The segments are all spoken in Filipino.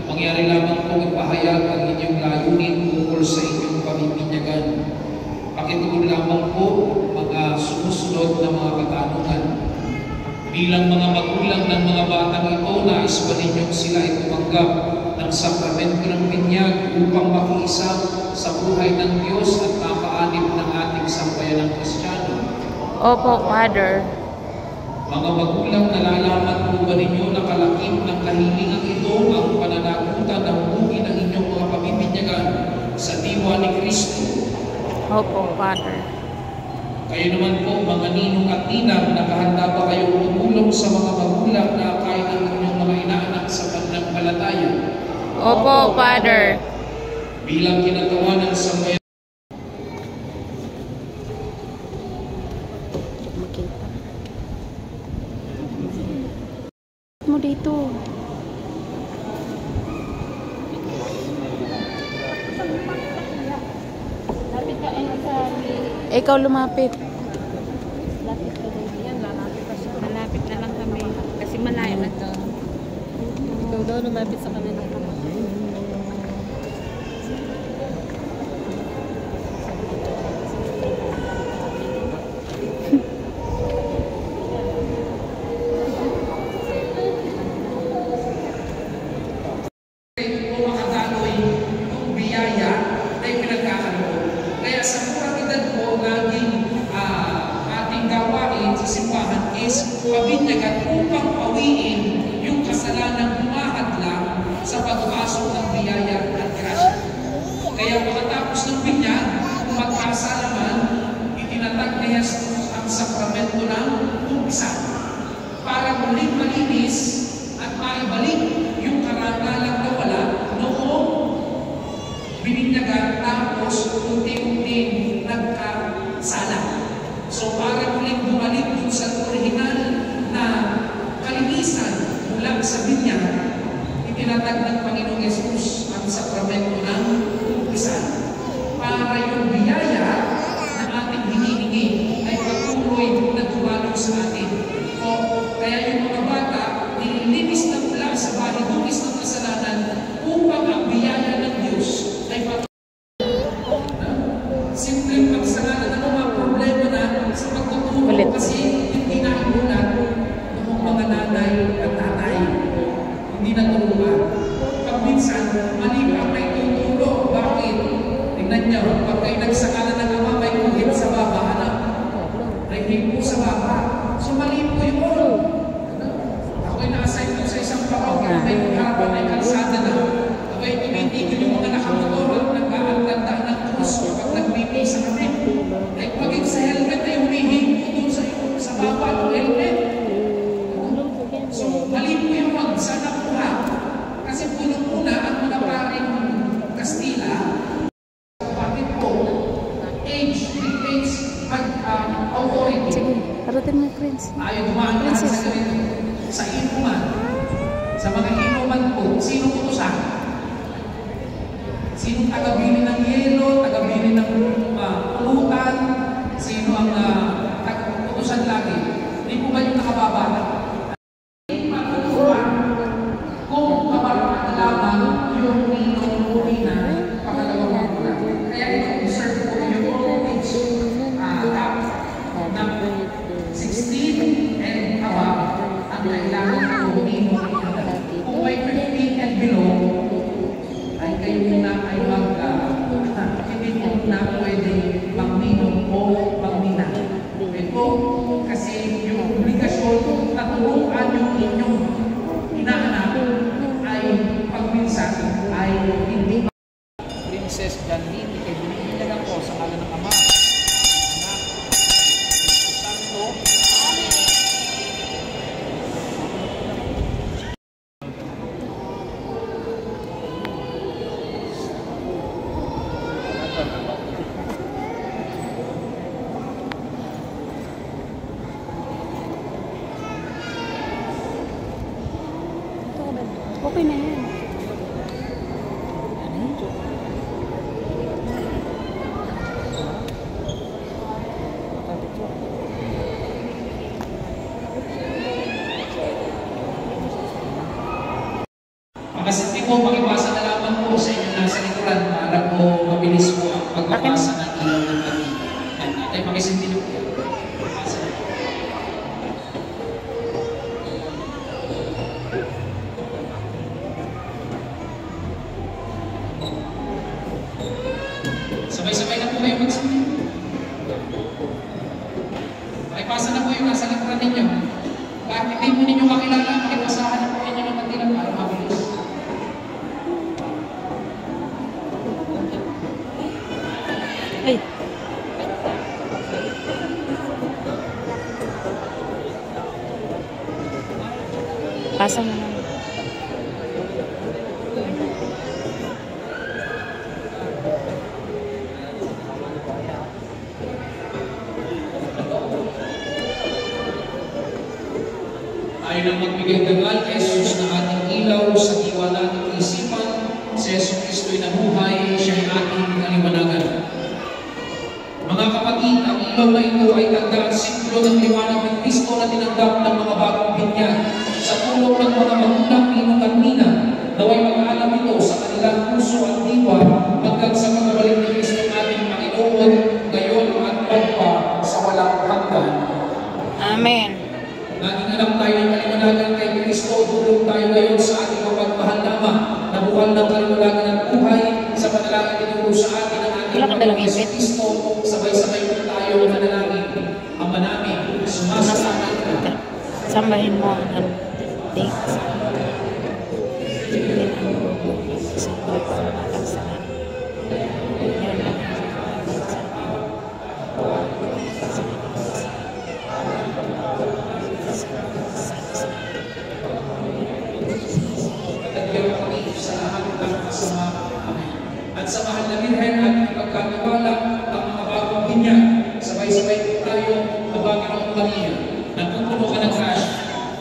Mangyari lamang po ipahayag ang inyong layunin tungkol sa inyong pamimigyan. Pakituon lamang po mga sumusunod na mga katanungan. Bilang mga magulang ng mga batang ito, nais ba ninyong sila ay tumanggap ng sakramento ng binyag upang makiisa sa buhay ng Diyos at mapaanib ng ating sambayan ng Kristiyano? Opo, Father. Mga magulang, nalalaman po ba ninyo na kalakip ng kahilingan ito ang pananagutan ng buhay ng inyong mga pamimigyan sa diwa ni Kristo? Opo, Father. Kayo naman po, mga ninong at ninang, nakahanda ba kayong tumulong sa mga magulang na kaya ng inyong mga inaanak sa pananampalataya? Opo, Father. Bilang kinagawa ng sambayan mo dito. Lapit ka sa Ikaw lumapit. lapit ka dito. Yan, lalapit ka siya. Malapit na lang kami. Kasi malayo na to. Ikaw daw lumapit sa kanila. pabinyagan upang pawiin yung kasalanang humahadlang sa pagpasok ng biyaya at grasya. Kaya pagkatapos ng binyag, kung magkasala man, itinatag ni Jesus ang sakramento ng umpisan para muling malinis at maibalik yung karangalang nawala noong bininyagan tapos unti-unting nagkasala. So para muling bumalik dun sa orihinal na kalinisan mula sa binyag, itinatag ng Panginoong Yesus ang sakramento ng umpisan para yung biyaya na ating hinihingi ay patuloy na dumalo sa atin. O kaya yung mga bata, nililinis na mula sa bahay, dungis ng kasalanan upang ang biyaya ng Diyos ay patuloy. Simpleng pagsalanan ng mga problema na sa pagtutulong kasi hindi nahimulan ng mga nanay at tatay. Hindi natulungan. Pag minsan, mali pa may tutulong. Bakit? Tingnan niyo, pag kayo nagsakala ng ama, may kuhit sa baba, anak. May hipo sa baba. So mali po yun. Ako'y na-assign po sa isang parokya, may harapan ay kalsada na. Ako'y tumitigil yung mga nakamotor at nag-aantanda ng krus kapag nagpipisa kami. Ay pagig sa helmet ay humihingo doon sa baba ng helmet. So mali po yung magsanapuhan. Kasi punong-una ang mga paring Kastila, bakit po age dictates authority. Harutin mo, Prince. Ayaw dumaan lahat sa ganito. Sa inuman, sa mga inuman po, sino putusan? Sino tagabili ng yelo, tagabili ng pulutan? Sino ang putusan lagi? Hindi po ba yung nakababala? Kung kamaraan lamang yung minong na pangalawang bulan. Kaya ito, reserve po yung age cap ng 16 and above ang kailangan ng minong na. Kung may 15 and below, ay kayo na ay hindi po na pwede magminong o magmina. Ito kasi yung obligasyon na turuan yung inyong inaanak ay pagminsan ay hindi Princess Janine ay binibinyagan ko sa ngalan ng Ama, Anak, Santo. Amen. Okay na yan. Makasiti po, pakiwasan na lamang po sa inyo nasa likuran para po mabilis po ang pagpapasa ng ilaw ng ating. Ay, pakisinti niyo po. Sabay-sabay na po kayo magsinti. Pakipasa na po yung nasa likuran ninyo. Kahit hindi mo ninyo makilala, pakipasahan na po ninyo ng matilang para mabilis. Ay. Pasa mo na. Tayo nang magbigay dangal kay Jesus na ating ilaw sa diwa nating isipan. Si Jesus Kristo'y nabuhay, siya'y ating kaliwanagan. Mga kapatid, ang ilaw na ito ay tanda at simbolo ng liwanag ng Kristo na tinanggap ng mga bagong binyag sa tulong ng mga magulang minong-kanina. Naway mag-aalam ito sa kanilang puso at diwa hanggang sa pagbalik ni Kristo ating Panginoon ngayon at magpa sa walang hanggan. Amen. Naging alam tayo ng kaliwanagan kay Kristo, tulong tayo ngayon sa ating mapagmahal na Ama, na buwal ng kaliwanagan at buhay sa panalangin tinuro sa atin ng ating Panginoong Kristo. Sabay-sabay po tayo manalangin. Ama namin, sumasalamat ka. Sambahin mo ang dates. Then ang logo sa pagkakasala. Yan ang Patagyan kami sa lahat ng kasama. Amen. At sa mahal na Birhen at ipagkatiwala ang mga bagong binyag, sabay-sabay tayo na Panginoong Maria, nagpupuno ka ng grasya.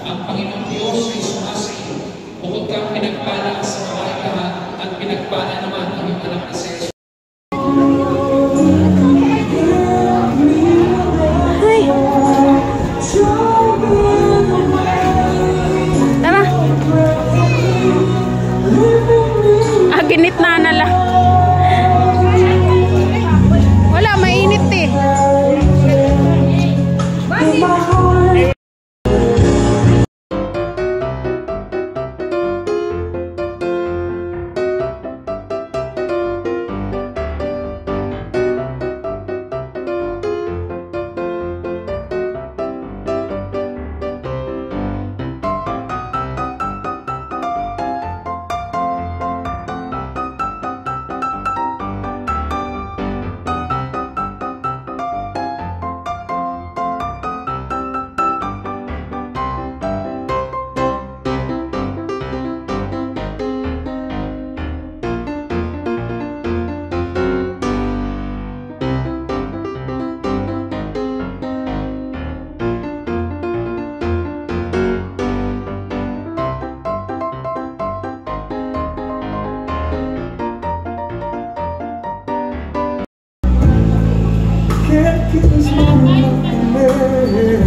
Ang Panginoong Diyos ay sumasa iyo. Bukod kang pinagpala sa mga lahat at pinagpala naman ang iyong anak na si Jesus. Tara. Ginit na nala. Wala, mainit eh.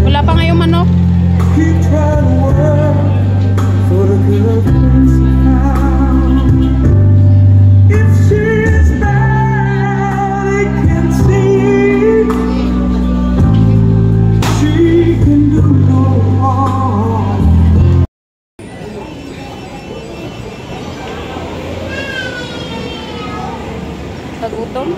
Wala pa ngayong manok. Keep trying to work for the good things you found. If she's bad, they can see she can do no harm. Kagutom.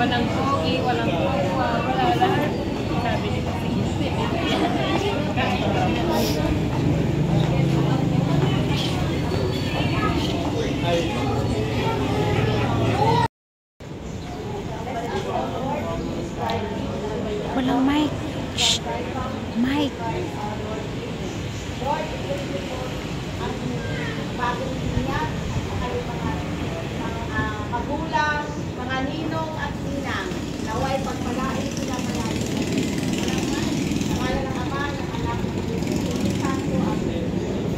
Walang suki, walang kuwa, wala lahat. Sabi ni Walang mic. Shh. Mic. Bagong niya, magulang, mga ninong at ninang, naway pagpalain